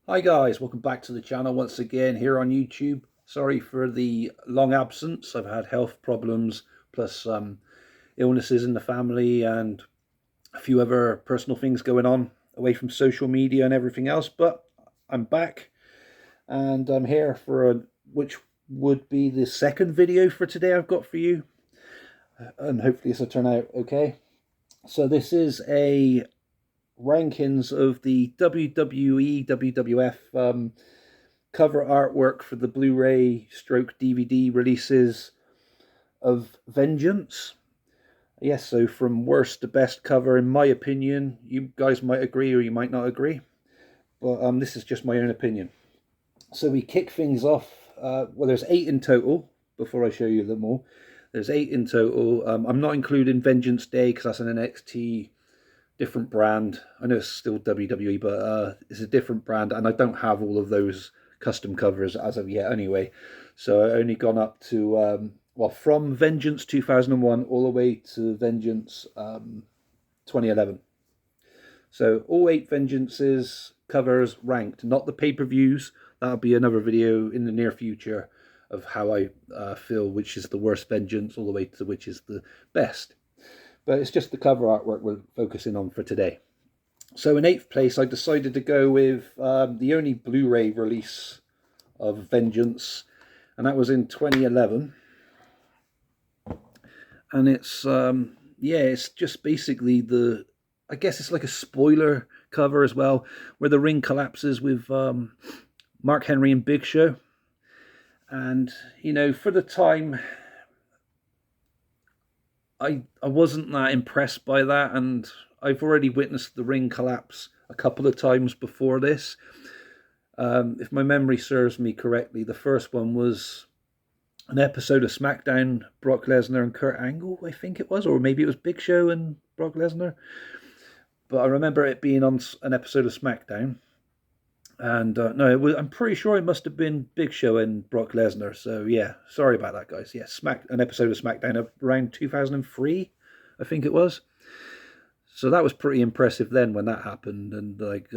Hi guys, welcome back to the channel once again here on YouTube. Sorry for the long absence. I've had health problems plus some illnesses in the family and a few other personal things going on away from social media and everything else, but I'm back and I'm here for which would be the second video for today I've got for you, and hopefully this will turn out okay. So this is a rankings of the WWE, WWF cover artwork for the Blu-ray stroke DVD releases of Vengeance. Yes, so from worst to best cover, in my opinion. You guys might agree or you might not agree, but this is just my own opinion. So we kick things off. Well, there's 8 in total. Before I show you them all, there's 8 in total. I'm not including Vengeance Day because that's an NXT different brand. I know it's still WWE, but it's a different brand, and I don't have all of those custom covers as of yet anyway. So I only gone up to well, from Vengeance 2001 all the way to Vengeance 2011. So all 8 Vengeances covers ranked, not the pay-per-views. That'll be another video in the near future of how I feel which is the worst Vengeance all the way to which is the best. But it's just the cover artwork we're focusing on for today. So in 8th place, I decided to go with the only Blu-ray release of Vengeance, and that was in 2011. And it's, yeah, it's just basically I guess it's like a spoiler cover as well, where the ring collapses with Mark Henry and Big Show. And, you know, for the time, I wasn't that impressed by that, and I've already witnessed the ring collapse a couple of times before this. If my memory serves me correctly, the first one was an episode of SmackDown, Brock Lesnar and Kurt Angle, I think it was, or maybe it was Big Show and Brock Lesnar. But I remember it being on an episode of SmackDown. And no, I'm pretty sure it must have been Big Show and Brock Lesnar. So yeah, sorry about that, guys. Yeah, an episode of SmackDown around 2003, I think it was. So that was pretty impressive then when that happened, and like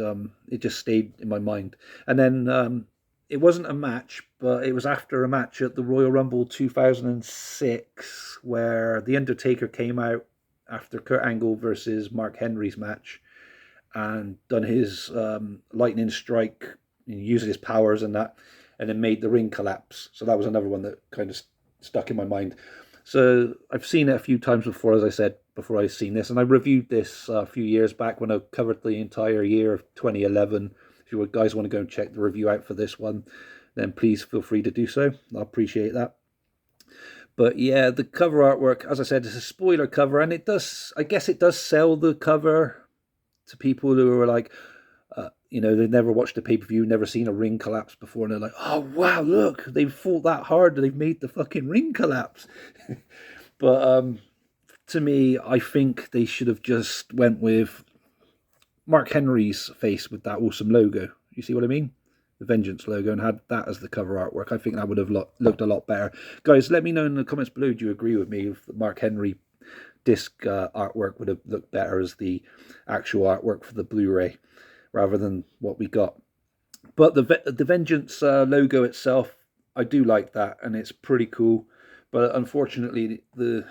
it just stayed in my mind. And then it wasn't a match, but it was after a match at the Royal Rumble 2006 where The Undertaker came out after Kurt Angle versus Mark Henry's match and done his lightning strike, using his powers and that, and then made the ring collapse. So that was another one that kind of stuck in my mind. So I've seen it a few times before, as I said, before I've seen this. And I reviewed this a few years back when I covered the entire year of 2011. If you guys want to go and check the review out for this one, then please feel free to do so. I appreciate that. But yeah, the cover artwork, as I said, is a spoiler cover, and it does, I guess it does sell the cover to people who are like, you know, they've never watched a pay-per-view, never seen a ring collapse before, and they're like, oh, wow, look, they've fought that hard, they've made the fucking ring collapse. But to me, I think they should have just went with Mark Henry's face with that awesome logo. You see what I mean? The Vengeance logo, and had that as the cover artwork. I think that would have looked a lot better. Guys, let me know in the comments below, do you agree with me if the Mark Henry disc artwork would have looked better as the actual artwork for the Blu-ray rather than what we got? But the Vengeance logo itself, I do like that, and it's pretty cool. But unfortunately, the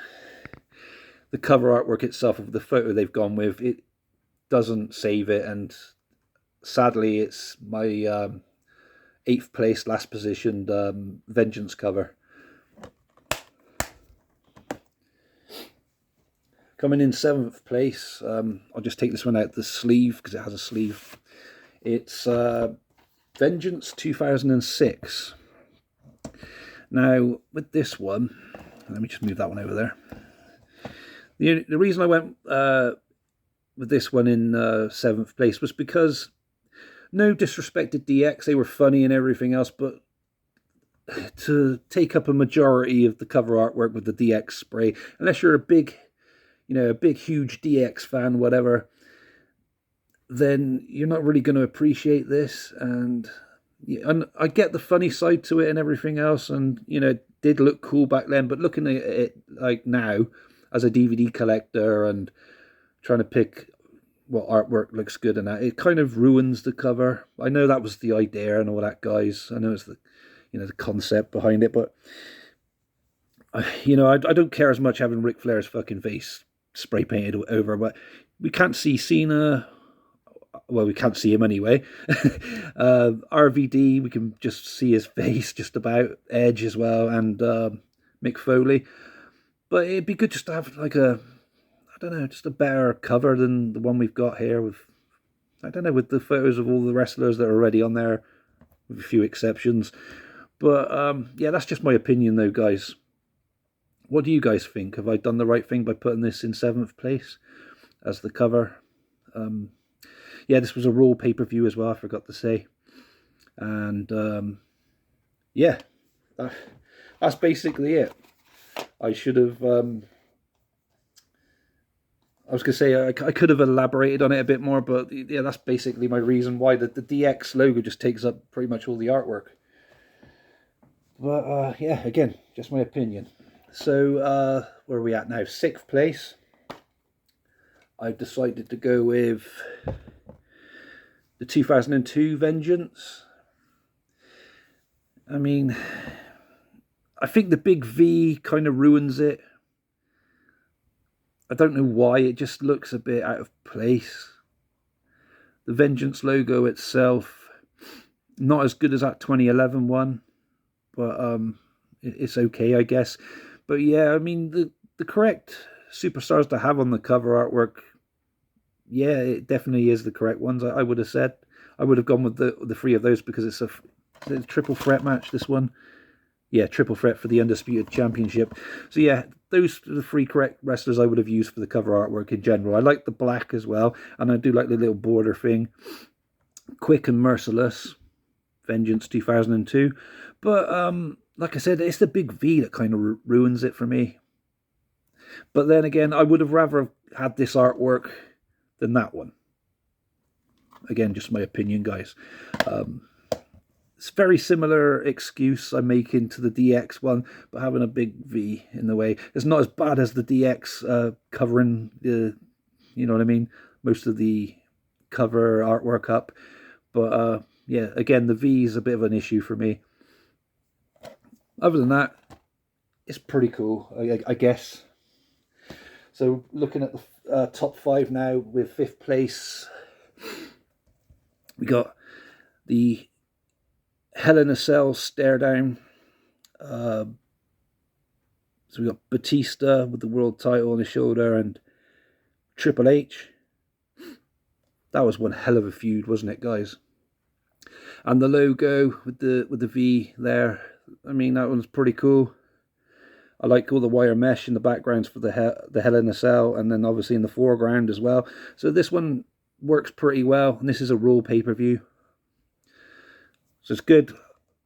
cover artwork itself of the photo they've gone with, it doesn't save it, and sadly it's my 8th place, last positioned Vengeance cover. Coming in 7th place, I'll just take this one out the sleeve because it has a sleeve. It's Vengeance 2006. Now, with this one, let me just move that one over there. The reason I went with this one in 7th place was because, no disrespect to DX, they were funny and everything else, but to take up a majority of the cover artwork with the DX spray, unless you're a big, a big, huge DX fan, whatever, then you're not really going to appreciate this. And I get the funny side to it and everything else, and, it did look cool back then, but looking at it like now as a DVD collector and trying to pick what artwork looks good in that. It kind of ruins the cover. I know that was the idea and all that, guys. I know it's the, the concept behind it, but I don't care as much having Ric Flair's fucking face spray painted over, but we can't see Cena. Well, we can't see him anyway. RVD, we can just see his face just about. Edge as well, and Mick Foley. But it'd be good just to have like I don't know, just a better cover than the one we've got here with, I don't know, with the photos of all the wrestlers that are already on there, with a few exceptions. But yeah, that's just my opinion though, guys. What do you guys think? Have I done the right thing by putting this in 7th place as the cover? Yeah, this was a Raw pay-per-view as well, I forgot to say. And yeah, that's basically it. I should have... I was going to say I could have elaborated on it a bit more, but yeah, that's basically my reason why the DX logo just takes up pretty much all the artwork. But yeah, again, just my opinion. So where are we at now? 6th place. I've decided to go with the 2002 Vengeance. I mean, I think the big V kind of ruins it. I don't know why, it just looks a bit out of place. The Vengeance logo itself, not as good as that 2011 one, but it's okay, I guess. But yeah, I mean, the correct superstars to have on the cover artwork, yeah, it definitely is the correct ones. I would have said. I would have gone with the 3 of those because it's a triple threat match, this one. Yeah, triple threat for the Undisputed Championship. So yeah, those are the 3 correct wrestlers I would have used for the cover artwork in general. I like the black as well, and I do like the little border thing. Quick and Merciless, Vengeance 2002. But like I said, it's the big V that kind of ruins it for me. But then again, I would have rather had this artwork than that one. Again, just my opinion, guys. It's a very similar excuse I'm making to the DX one, but having a big V in the way. It's not as bad as the DX covering the, you know what I mean, most of the cover artwork up. But yeah, again, the V is a bit of an issue for me. Other than that, it's pretty cool, I guess. So looking at the top 5 now, with 5th place, we got the Hell in a Cell stare down. So we got Batista with the world title on his shoulder and Triple H. That was one hell of a feud, wasn't it, guys? And the logo with the V there. I mean, that one's pretty cool. I like all the wire mesh in the backgrounds for the Hell in a Cell, and then obviously in the foreground as well. So this one works pretty well, and this is a Raw pay-per-view. So it's good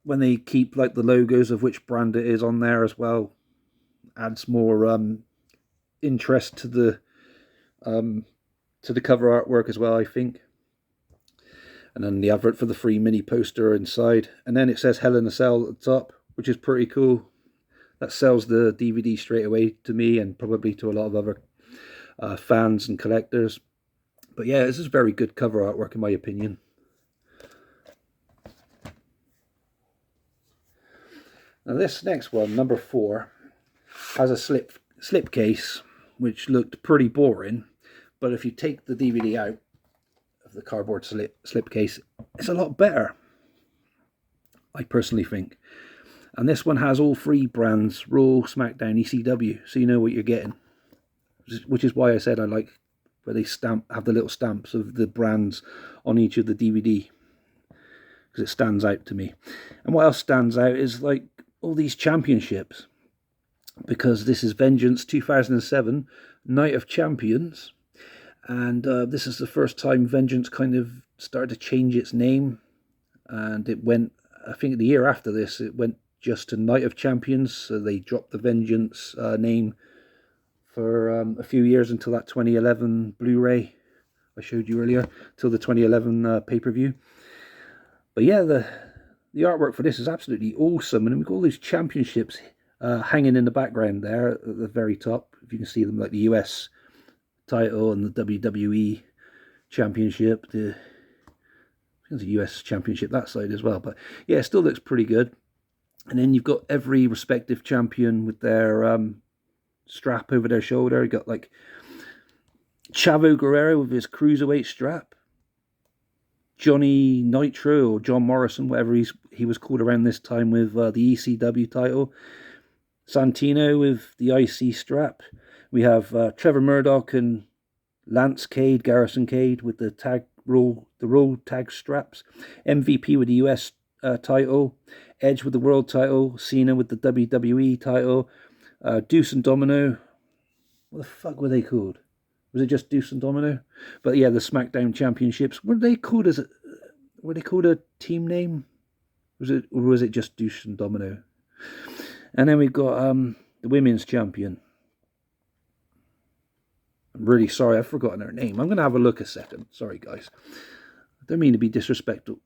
when they keep like the logos of which brand it is on there as well. Adds more interest to the cover artwork as well, I think. And then the advert for the free mini poster inside. And then it says Hell in a Cell at the top, which is pretty cool. That sells the DVD straight away to me and probably to a lot of other fans and collectors. But yeah, this is very good cover artwork in my opinion. Now this next one, number 4, has a slip case, which looked pretty boring. But if you take the DVD out of the cardboard slip case, it's a lot better, I personally think. And this one has all 3 brands, Raw, SmackDown, ECW, so you know what you're getting. Which is why I said I like where they have the little stamps of the brands on each of the DVD, because it stands out to me. And what else stands out is like all these championships, because this is Vengeance 2007 Night of Champions, and this is the first time Vengeance kind of started to change its name, and it went, I think the year after this, it went just to Night of Champions, so they dropped the Vengeance name for a few years until that 2011 Blu-ray I showed you earlier, till the 2011 pay-per-view. But yeah, the artwork for this is absolutely awesome, and we've got all these championships hanging in the background there at the very top, if you can see them, like the US title and the WWE Championship, the US Championship that side as well. But yeah, it still looks pretty good. And then you've got every respective champion with their strap over their shoulder. You got like Chavo Guerrero with his cruiserweight strap. Johnny Nitro or John Morrison, whatever he was called around this time, with the ECW title. Santino with the IC strap. We have Trevor Murdoch and Lance Cade, Garrison Cade, with the Raw tag straps. MVP with the US title. Edge with the world title. Cena with the WWE title. Deuce and Domino. What the fuck were they called? Was it just Deuce and Domino? But yeah, the SmackDown Championships. Were they called a team name? Or was it just Deuce and Domino? And then we've got the Women's Champion. I'm really sorry, I've forgotten her name. I'm going to have a look a second. Sorry, guys. I don't mean to be disrespectful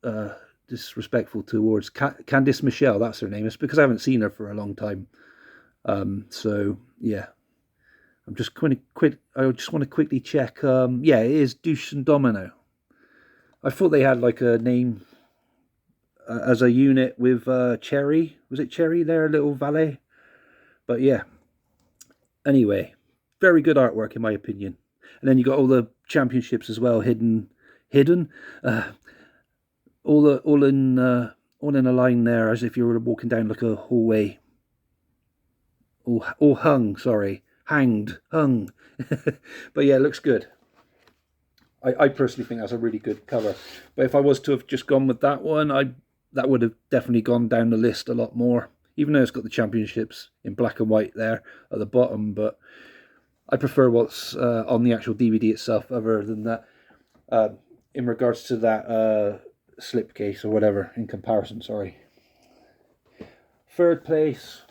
towards Candice Michelle. That's her name. It's because I haven't seen her for a long time. So yeah. I just want to quickly check. Yeah, it is Deuce and Domino. I thought they had like a name as a unit with Cherry. Was it Cherry, their little valet? But yeah. Anyway, very good artwork in my opinion. And then you got all the championships as well, hidden. All in a line there, as if you were walking down like a hallway. All hung. Sorry. Hung. But yeah, it looks good. I personally think that's a really good cover. But if I was to have just gone with that one, that would have definitely gone down the list a lot more. Even though it's got the championships in black and white there at the bottom, but I prefer what's on the actual DVD itself, other than that. In regards to that slipcase or whatever, in comparison. Sorry. Third place.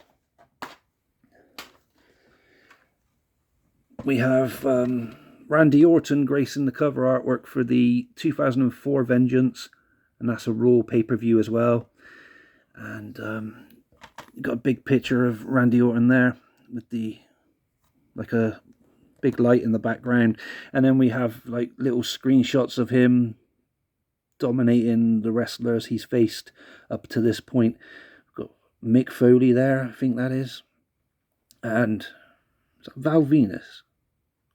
We have Randy Orton gracing the cover artwork for the 2004 Vengeance, and that's a Raw pay-per-view as well. And got a big picture of Randy Orton there with like a big light in the background, and then we have like little screenshots of him dominating the wrestlers he's faced up to this point. We've got Mick Foley there, I think that is, and is that Val Venus?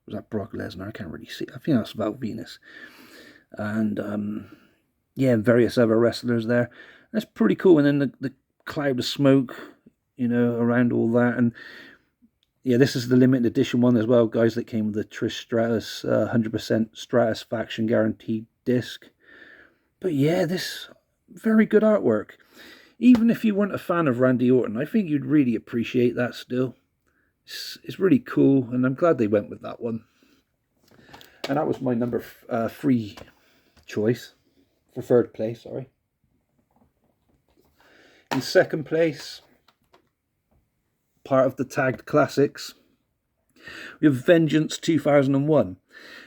Was that Brock Lesnar? I can't really see. I think that's Val Venus. And yeah, various other wrestlers there. That's pretty cool. And then the cloud of smoke, around all that. And yeah, this is the limited edition one as well, guys, that came with the Trish Stratus 100% Stratus Faction guaranteed disc. But yeah, this very good artwork. Even if you weren't a fan of Randy Orton, I think you'd really appreciate that still. It's really cool, and I'm glad they went with that one. And that was my number 3 choice for third place. Sorry. In second place, part of the tagged classics, we have Vengeance 2001,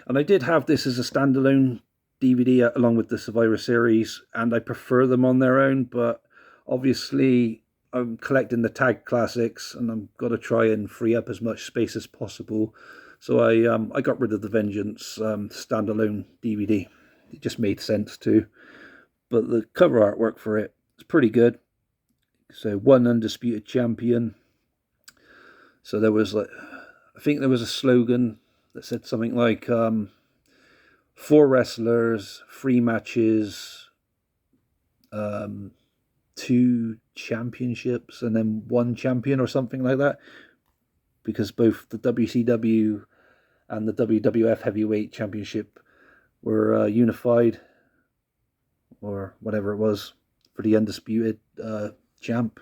and I did have this as a standalone DVD along with the Survivor Series, and I prefer them on their own. But obviously, I'm collecting the tag classics, and I've got to try and free up as much space as possible. So I got rid of the Vengeance standalone DVD. It just made sense to. But the cover artwork for it is pretty good. So one undisputed champion. So there was I think there was a slogan that said something like 4 wrestlers, 3 matches, 2 championships, and then 1 champion or something like that, because both the WCW and the WWF Heavyweight Championship were unified, or whatever it was, for the undisputed champ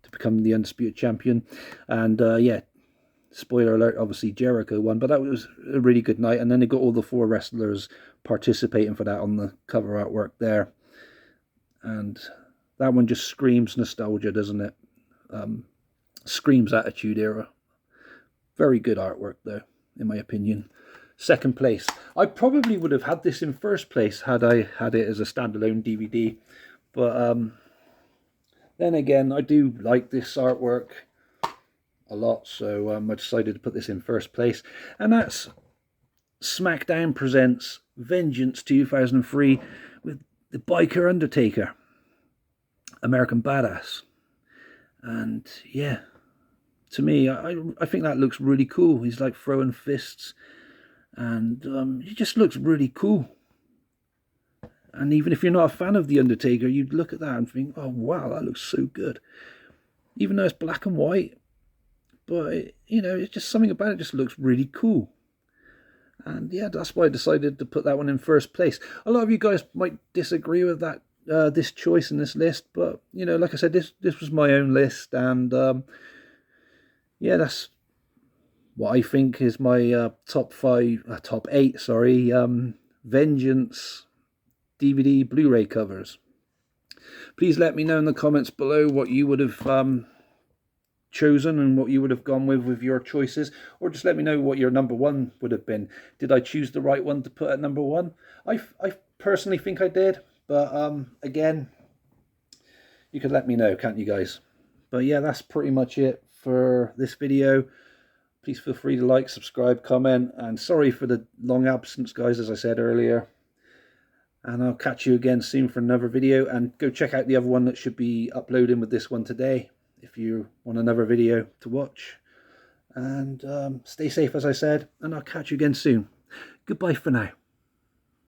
to become the undisputed champion. And yeah, spoiler alert, obviously Jericho won, but that was a really good night. And then they got all the 4 wrestlers participating for that on the cover artwork there, and that one just screams nostalgia, doesn't it? Screams Attitude Era. Very good artwork, though, in my opinion. Second place. I probably would have had this in first place had I had it as a standalone DVD. But then again, I do like this artwork a lot, so I decided to put this in first place. And that's SmackDown presents Vengeance 2003 with the Biker Undertaker, American Badass. And yeah, to me, I think that looks really cool. He's like throwing fists, and he just looks really cool. And even if you're not a fan of The Undertaker, you'd look at that and think, oh wow, that looks so good. Even though it's black and white, but you know, it's just something about it just looks really cool. And yeah, that's why I decided to put that one in first place. A lot of you guys might disagree with that, this choice in this list, but you know, like I said, this was my own list, and yeah, that's what I think is my top 8, sorry, Vengeance DVD Blu-ray covers. Please let me know in the comments below what you would have chosen and what you would have gone with your choices, or just let me know what your number 1 would have been. Did I choose the right one to put at number 1? I personally think I did, but again, you could let me know, can't you guys? But yeah, that's pretty much it for this video. Please feel free to like, subscribe, comment, and sorry for the long absence, guys, as I said earlier. And I'll catch you again soon for another video, and go check out the other one that should be uploading with this one today if you want another video to watch. And stay safe, as I said, and I'll catch you again soon. Goodbye for now.